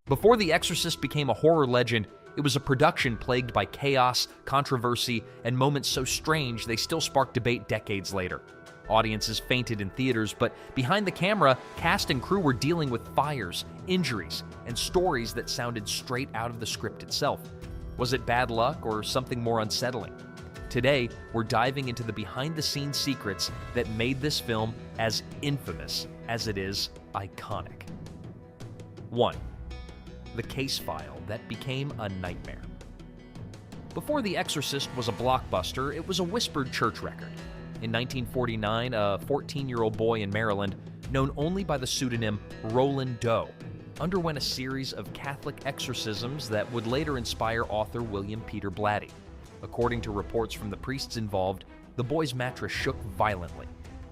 Before The Exorcist became a horror legend, it was a production plagued by chaos, controversy, and moments so strange they still spark debate decades later. Audiences fainted in theaters, but behind the camera, cast and crew were dealing with fires, injuries, and stories that sounded straight out of the script itself. Was it bad luck or something more unsettling? Today, we're diving into the behind-the-scenes secrets that made this film as infamous as it is iconic. 1. The case file that became a nightmare. Before The Exorcist was a blockbuster, it was a whispered church record. In 1949, a 14-year-old boy in Maryland, known only by the pseudonym Roland Doe, underwent a series of Catholic exorcisms that would later inspire author William Peter Blatty. According to reports from the priests involved, the boy's mattress shook violently.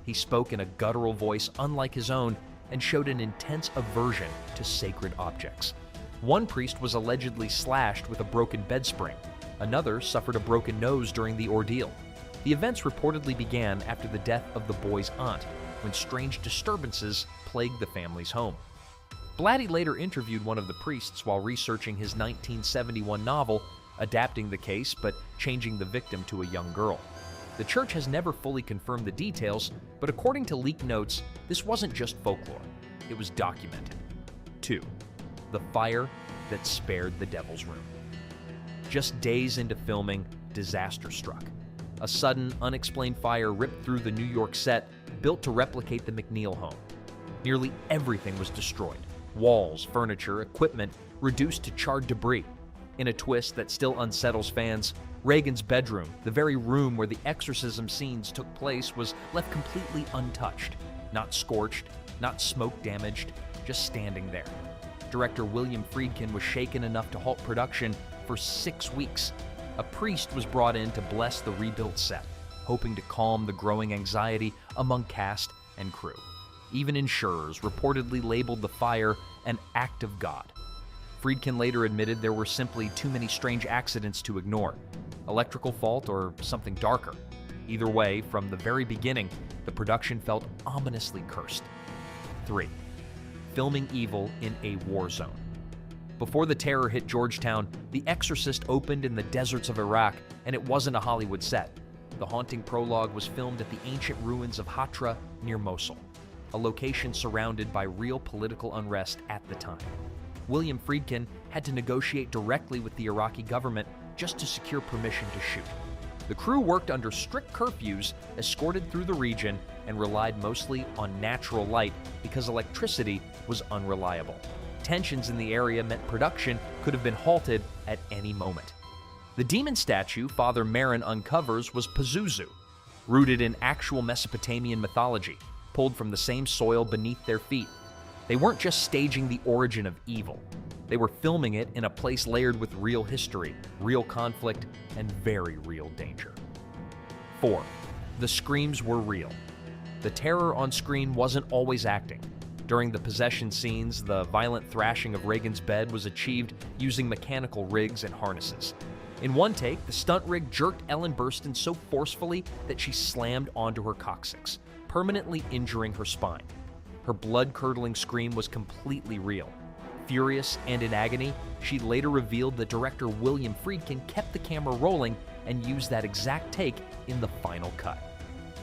He spoke in a guttural voice unlike his own and showed an intense aversion to sacred objects. One priest was allegedly slashed with a broken bed spring. Another suffered a broken nose during the ordeal. The events reportedly began after the death of the boy's aunt, when strange disturbances plagued the family's home. Blatty later interviewed one of the priests while researching his 1971 novel, adapting the case but changing the victim to a young girl. The church has never fully confirmed the details, but according to leaked notes, this wasn't just folklore. It was documented. 2. The fire that spared the Devil's Room. Just days into filming, disaster struck. A sudden, unexplained fire ripped through the New York set, built to replicate the McNeil home. Nearly everything was destroyed. Walls, furniture, equipment reduced to charred debris. In a twist that still unsettles fans, Regan's bedroom, the very room where the exorcism scenes took place, was left completely untouched. Not scorched, not smoke damaged, just standing there. Director William Friedkin was shaken enough to halt production for 6 weeks. A priest was brought in to bless the rebuilt set, hoping to calm the growing anxiety among cast and crew. Even insurers reportedly labeled the fire an act of God. Friedkin later admitted there were simply too many strange accidents to ignore. Electrical fault or something darker. Either way, from the very beginning, the production felt ominously cursed. 3. Filming evil in a war zone. Before the terror hit Georgetown, The Exorcist opened in the deserts of Iraq, and it wasn't a Hollywood set. The haunting prologue was filmed at the ancient ruins of Hatra near Mosul, a location surrounded by real political unrest at the time. William Friedkin had to negotiate directly with the Iraqi government just to secure permission to shoot. The crew worked under strict curfews, escorted through the region, and relied mostly on natural light because electricity was unreliable. Tensions in the area meant production could have been halted at any moment. The demon statue Father Marin uncovers was Pazuzu, rooted in actual Mesopotamian mythology, pulled from the same soil beneath their feet. They weren't just staging the origin of evil. They were filming it in a place layered with real history, real conflict, and very real danger. 4. The screams were real. The terror on screen wasn't always acting. During the possession scenes, the violent thrashing of Regan's bed was achieved using mechanical rigs and harnesses. In one take, the stunt rig jerked Ellen Burstyn so forcefully that she slammed onto her coccyx, permanently injuring her spine. Her blood-curdling scream was completely real. Furious and in agony, she later revealed that director William Friedkin kept the camera rolling and used that exact take in the final cut.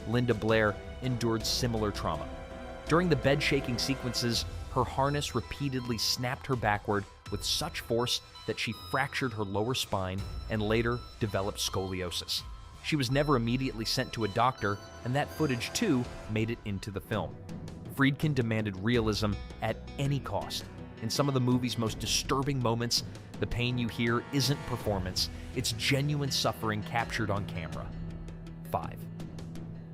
Linda Blair endured similar trauma. During the bed-shaking sequences, her harness repeatedly snapped her backward with such force that she fractured her lower spine and later developed scoliosis. She was never immediately sent to a doctor, and that footage too made it into the film. Friedkin demanded realism at any cost. In some of the movie's most disturbing moments, the pain you hear isn't performance, it's genuine suffering captured on camera. 5.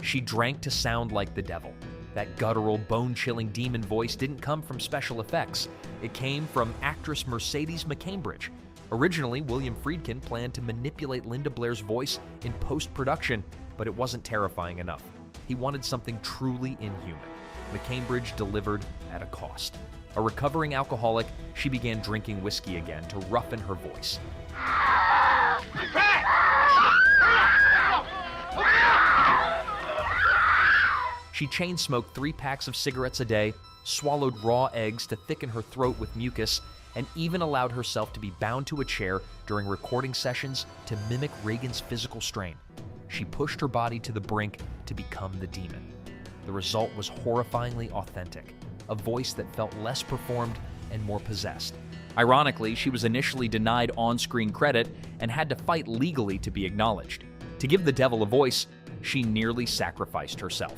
She drank to sound like the devil. That guttural, bone-chilling demon voice didn't come from special effects. It came from actress Mercedes McCambridge. Originally, William Friedkin planned to manipulate Linda Blair's voice in post-production, but it wasn't terrifying enough. He wanted something truly inhuman. McCambridge delivered at a cost. A recovering alcoholic, she began drinking whiskey again to roughen her voice. She chain-smoked 3 packs of cigarettes a day, swallowed raw eggs to thicken her throat with mucus, and even allowed herself to be bound to a chair during recording sessions to mimic Regan's physical strain. She pushed her body to the brink to become the demon. The result was horrifyingly authentic, a voice that felt less performed and more possessed. Ironically, she was initially denied on-screen credit and had to fight legally to be acknowledged. To give the devil a voice, she nearly sacrificed herself.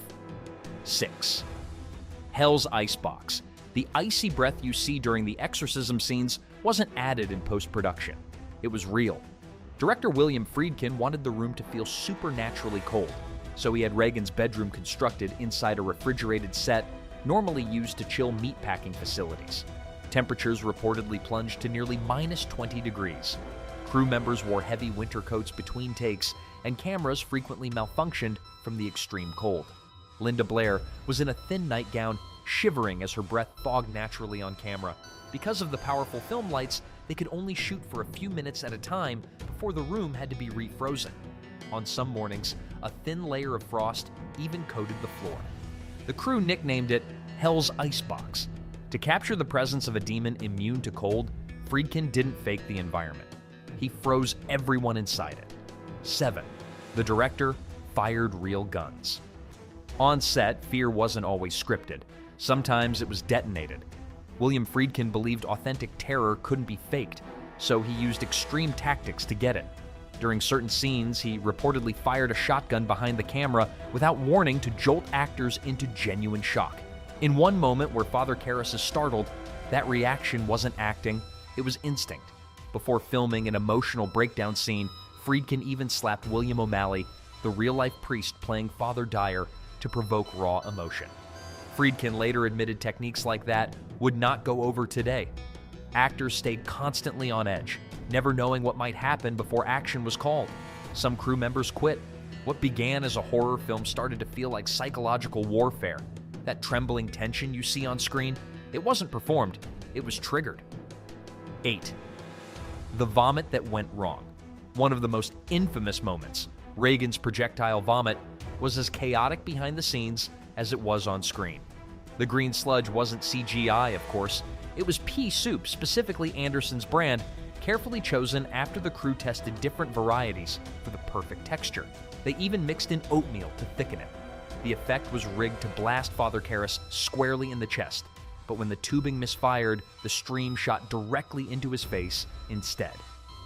6. Hell's Icebox. The icy breath you see during the exorcism scenes wasn't added in post-production. It was real. Director William Friedkin wanted the room to feel supernaturally cold, so he had Regan's bedroom constructed inside a refrigerated set normally used to chill meatpacking facilities. Temperatures reportedly plunged to nearly minus 20 degrees. Crew members wore heavy winter coats between takes, and cameras frequently malfunctioned from the extreme cold. Linda Blair was in a thin nightgown, shivering as her breath fogged naturally on camera. Because of the powerful film lights, they could only shoot for a few minutes at a time before the room had to be refrozen. On some mornings, a thin layer of frost even coated the floor. The crew nicknamed it Hell's Icebox. To capture the presence of a demon immune to cold, Friedkin didn't fake the environment. He froze everyone inside it. 7. The director fired real guns. On set, fear wasn't always scripted. Sometimes it was detonated. William Friedkin believed authentic terror couldn't be faked, so he used extreme tactics to get it. During certain scenes, he reportedly fired a shotgun behind the camera without warning to jolt actors into genuine shock. In one moment where Father Karras is startled, that reaction wasn't acting, it was instinct. Before filming an emotional breakdown scene, Friedkin even slapped William O'Malley, the real-life priest playing Father Dyer, to provoke raw emotion. Friedkin later admitted techniques like that would not go over today. Actors stayed constantly on edge, never knowing what might happen before action was called. Some crew members quit. What began as a horror film started to feel like psychological warfare. That trembling tension you see on screen, it wasn't performed, it was triggered. 8. The vomit that went wrong. One of the most infamous moments, Regan's projectile vomit, was as chaotic behind the scenes as it was on screen. The green sludge wasn't CGI, of course. It was pea soup, specifically Anderson's brand, carefully chosen after the crew tested different varieties for the perfect texture. They even mixed in oatmeal to thicken it. The effect was rigged to blast Father Karras squarely in the chest, but when the tubing misfired, the stream shot directly into his face instead.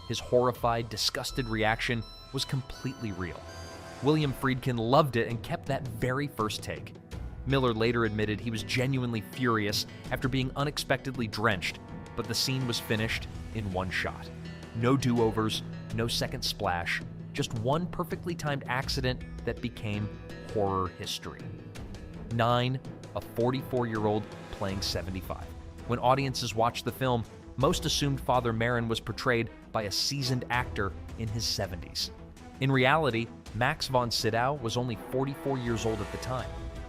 His horrified, disgusted reaction was completely real. William Friedkin loved it and kept that very first take. Miller later admitted he was genuinely furious after being unexpectedly drenched, but the scene was finished in one shot. No do-overs, no second splash, just one perfectly timed accident that became horror history. 9. A 44-year-old playing 75. When audiences watched the film, most assumed Father Merrin was portrayed by a seasoned actor in his 70s. In reality, Max von Sydow was only 44 years old at the time.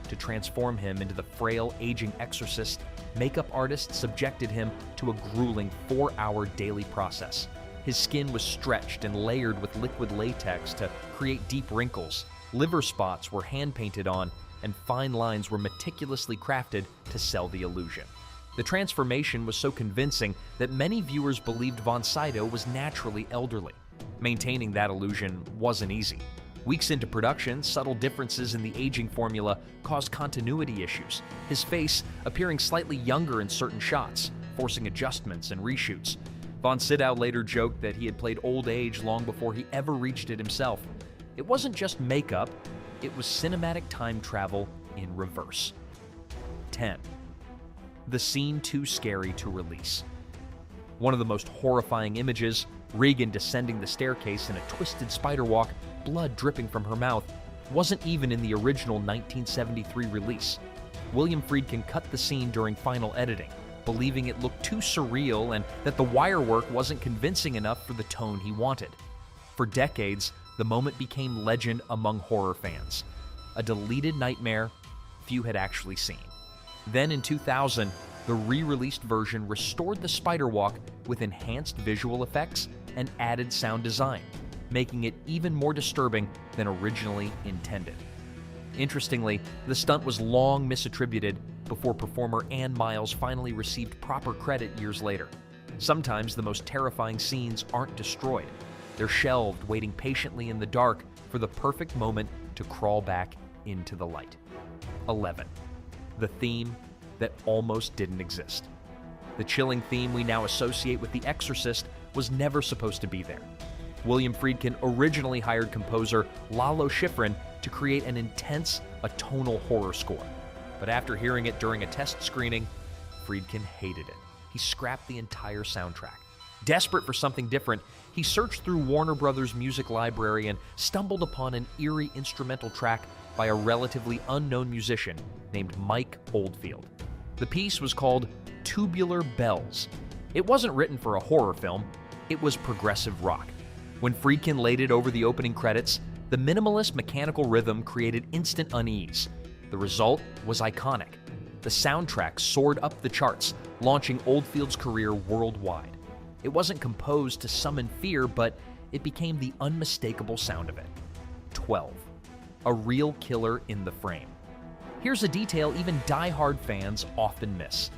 To transform him into the frail, aging exorcist, makeup artists subjected him to a grueling 4-hour daily process. His skin was stretched and layered with liquid latex to create deep wrinkles. Liver spots were hand-painted on, and fine lines were meticulously crafted to sell the illusion. The transformation was so convincing that many viewers believed von Sydow was naturally elderly. Maintaining that illusion wasn't easy. Weeks into production, subtle differences in the aging formula caused continuity issues, his face appearing slightly younger in certain shots, forcing adjustments and reshoots. Von Sydow later joked that he had played old age long before he ever reached it himself. It wasn't just makeup, it was cinematic time travel in reverse. 10. The scene too scary to release. One of the most horrifying images, Regan descending the staircase in a twisted spider walk, blood dripping from her mouth, wasn't even in the original 1973 release. William Friedkin cut the scene during final editing, believing it looked too surreal and that the wire work wasn't convincing enough for the tone he wanted. For decades, the moment became legend among horror fans, a deleted nightmare few had actually seen. Then in 2000, the re-released version restored the spider walk with enhanced visual effects and added sound design, making it even more disturbing than originally intended. Interestingly, the stunt was long misattributed before performer Ann Miles finally received proper credit years later. Sometimes the most terrifying scenes aren't destroyed. They're shelved, waiting patiently in the dark for the perfect moment to crawl back into the light. 11. The theme that almost didn't exist. The chilling theme we now associate with The Exorcist was never supposed to be there. William Friedkin originally hired composer Lalo Schifrin to create an intense, atonal horror score. But after hearing it during a test screening, Friedkin hated it. He scrapped the entire soundtrack. Desperate for something different, he searched through Warner Brothers' music library and stumbled upon an eerie instrumental track by a relatively unknown musician named Mike Oldfield. The piece was called Tubular Bells. It wasn't written for a horror film, it was progressive rock. When Friedkin laid it over the opening credits, the minimalist mechanical rhythm created instant unease. The result was iconic. The soundtrack soared up the charts, launching Oldfield's career worldwide. It wasn't composed to summon fear, but it became the unmistakable sound of it. 12. A real killer in the frame. Here's a detail even die-hard fans often miss.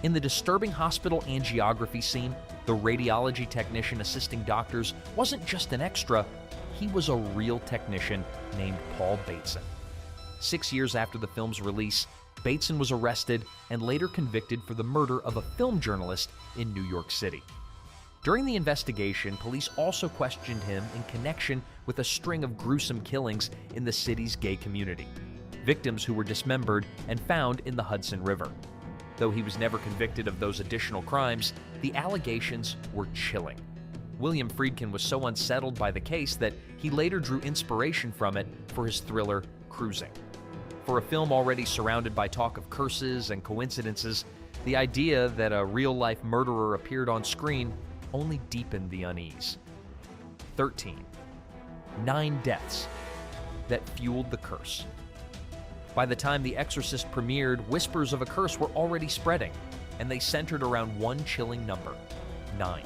In the disturbing hospital angiography scene, the radiology technician assisting doctors wasn't just an extra, he was a real technician named Paul Bateson. 6 years after the film's release, Bateson was arrested and later convicted for the murder of a film journalist in New York City. During the investigation, police also questioned him in connection with a string of gruesome killings in the city's gay community, victims who were dismembered and found in the Hudson River. Though he was never convicted of those additional crimes, the allegations were chilling. William Friedkin was so unsettled by the case that he later drew inspiration from it for his thriller Cruising. For a film already surrounded by talk of curses and coincidences, the idea that a real-life murderer appeared on screen only deepened the unease. 13. 9 deaths that fueled the curse. By the time The Exorcist premiered, whispers of a curse were already spreading, and they centered around one chilling number: 9.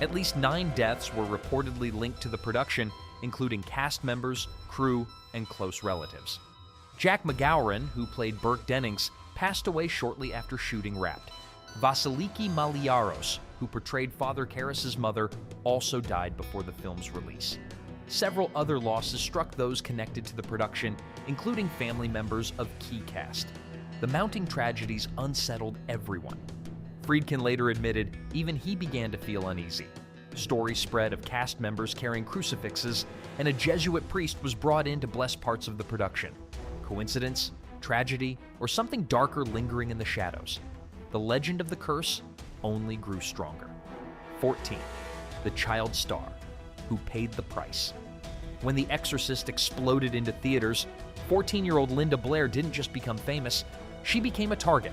At least 9 deaths were reportedly linked to the production, including cast members, crew, and close relatives. Jack McGowan, who played Burke Dennings, passed away shortly after shooting Wrapped. Vasiliki Maliaros, who portrayed Father Karras' mother, also died before the film's release. Several other losses struck those connected to the production, including family members of key cast. The mounting tragedies unsettled everyone. Friedkin later admitted even he began to feel uneasy. Stories spread of cast members carrying crucifixes, and a Jesuit priest was brought in to bless parts of the production. Coincidence, tragedy, or something darker lingering in the shadows? The legend of the curse only grew stronger. 14. The child star who paid the price. When The Exorcist exploded into theaters, 14-year-old Linda Blair didn't just become famous, she became a target.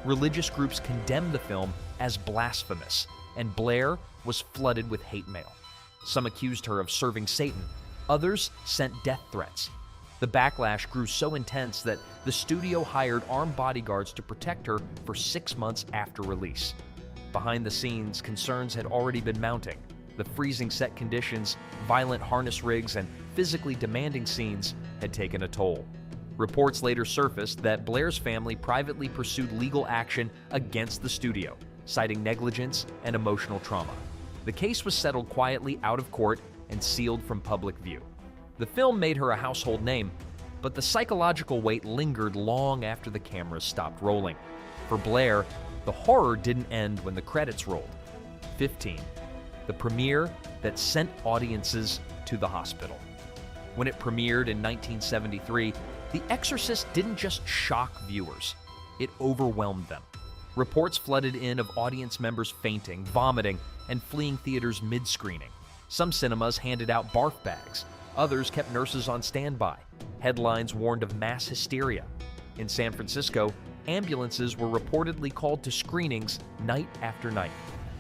Religious groups condemned the film as blasphemous, and Blair was flooded with hate mail. Some accused her of serving Satan, others sent death threats. The backlash grew so intense that the studio hired armed bodyguards to protect her for 6 months after release. Behind the scenes, concerns had already been mounting. The freezing set conditions, violent harness rigs, and physically demanding scenes had taken a toll. Reports later surfaced that Blair's family privately pursued legal action against the studio, citing negligence and emotional trauma. The case was settled quietly out of court and sealed from public view. The film made her a household name, but the psychological weight lingered long after the cameras stopped rolling. For Blair, the horror didn't end when the credits rolled. 15. The premiere that sent audiences to the hospital. When it premiered in 1973, The Exorcist didn't just shock viewers, it overwhelmed them. Reports flooded in of audience members fainting, vomiting, and fleeing theaters mid-screening. Some cinemas handed out barf bags. Others kept nurses on standby. Headlines warned of mass hysteria. In San Francisco, ambulances were reportedly called to screenings night after night.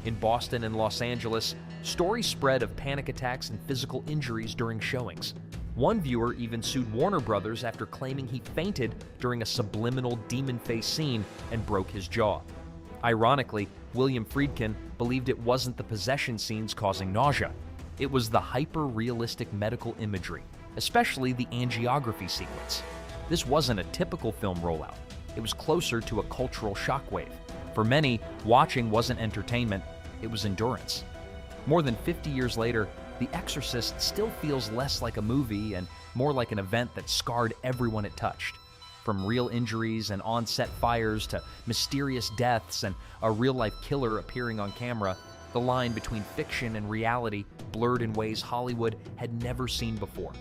In Boston and Los Angeles, stories spread of panic attacks and physical injuries during showings. One viewer even sued Warner Brothers after claiming he fainted during a subliminal demon-faced scene and broke his jaw. Ironically, William Friedkin believed it wasn't the possession scenes causing nausea. It was the hyper-realistic medical imagery, especially the angiography sequence. This wasn't a typical film rollout. It was closer to a cultural shockwave. For many, watching wasn't entertainment, it was endurance. More than 50 years later, The Exorcist still feels less like a movie and more like an event that scarred everyone it touched. From real injuries and on-set fires to mysterious deaths and a real-life killer appearing on camera, the line between fiction and reality blurred in ways Hollywood had never seen before.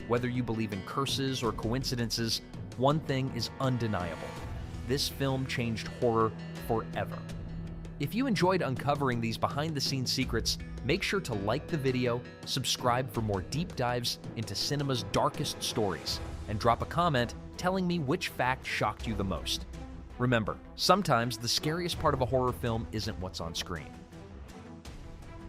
Whether you believe in curses or coincidences, one thing is undeniable. This film changed horror forever. If you enjoyed uncovering these behind-the-scenes secrets, make sure to like the video, subscribe for more deep dives into cinema's darkest stories, and drop a comment telling me which fact shocked you the most. Remember, sometimes the scariest part of a horror film isn't what's on screen.